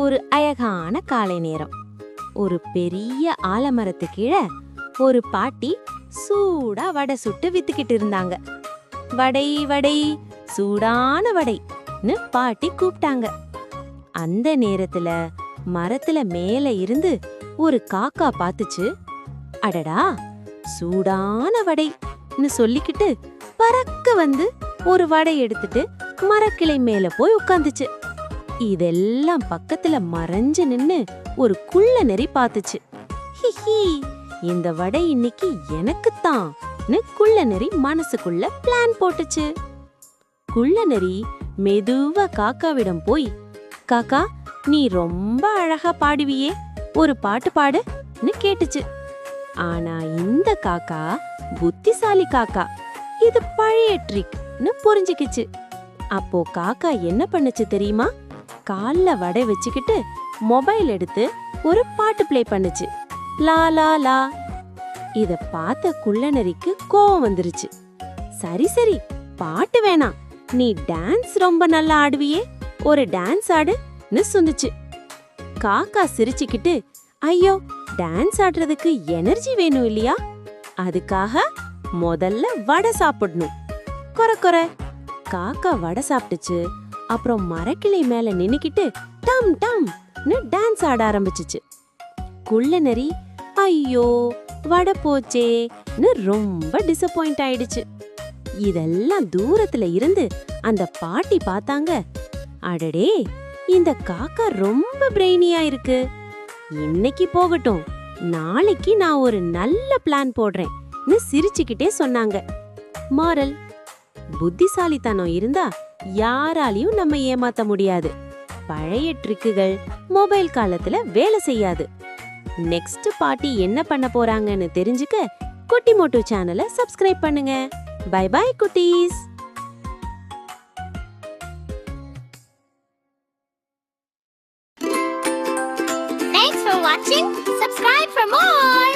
ஒரு அழகான காலை நேரம். ஒரு பெரிய ஆலமரத்து கீழே ஒரு பாட்டி சூடா வடை சுட்டு வித்துக்கிட்டு இருந்தாங்க. வடை வடை, சூடான வடைன்னு பாட்டி கூப்பிட்டாங்க. அந்த நேரத்துல மரத்துல மேல இருந்து ஒரு காக்கா பாத்துச்சு. அடடா, சூடான வடைன்னு சொல்லிக்கிட்டு பறக்க வந்து ஒரு வடை எடுத்துட்டு மரக்கிளை மேல போய் உட்காந்துச்சு. இதெல்லாம் பக்கத்துல மறைஞ்சு நின்னு ஒரு குள்ள நெறி பாத்துச்சு. ஹிஹி, இந்த வடை இன்னைக்கு எனக்குத்தான் குள்ள நெறி மனசுக்குள்ள பிளான் போட்டுச்சு. குள்ள நெறி மெதுவா காக்காவிடம் போய், காக்கா, நீ ரொம்ப அழகா பாடுவியே, ஒரு பாட்டு பாடுன்னு கேட்டுச்சு. ஆனா இந்த காக்கா புத்திசாலி காக்கா, இது பழைய ட்ரிக்னு புரிஞ்சுக்கிச்சு. அப்போ காக்கா என்ன பண்ணுச்சு தெரியுமா? கால்ல வடை வச்சுக்கிட்டு மொபைல் எடுத்து ஒரு பாட்டு பிளே பண்ணுச்சு. லா லா லா. இத பார்த்த குள்ளநரிக்கு கோவம் வந்துருச்சு. சரி சரி, பாட்டு வேணாம், நீ டான்ஸ் ரொம்ப நல்லா ஆடுவியே, ஒரு டான்ஸ் ஆடுன்னு சொன்னுச்சு. காக்கா சிரிச்சுக்கிட்டு, ஐயோ, டான்ஸ் ஆடுறதுக்கு எனர்ஜி வேணும் இல்லையா, அதுக்காக முதல்ல வடை சாப்பிடணும். கொர கொர. காக்கா வடை சாப்பிட்டுச்சு. அப்புறம் மரக்கிளை மேல நின்னுக்கிட்டு டம் டம்னு டான்ஸ் ஆட ஆரம்பிச்சுச்சு. குள்ளநரி, ஐயோ, வடை போச்சேன்னு ரொம்ப டிசப்பாயிண்ட் ஆயிடுச்சு. இதெல்லாம் தூரத்துல இருந்து அந்த பாட்டி பார்த்தாங்க. அடடே, இந்த காக்கா ரொம்ப பிரெயினியா இருக்கு, இன்னைக்கு போகட்டும், நாளைக்கு நான் ஒரு நல்ல பிளான் போடுறேன்னு சிரிச்சுக்கிட்டே சொன்னாங்க. மாரல்: புத்திசாலித்தனம் இருந்தா யாராலையும் நம்ம ஏமாத்த முடியாது. பழைய ட்ரிக்குகள் மொபைல் காலத்துல வேலை செய்யாது. நெக்ஸ்ட் பாட்டி என்ன பண்ண போறாங்கன்னு தெரிஞ்சுக்க குட்டி மோட்டு சேனலை சப்ஸ்கிரைப் பண்ணுங்க. பை பை குட்டீஸ். Thanks for watching. Subscribe for more.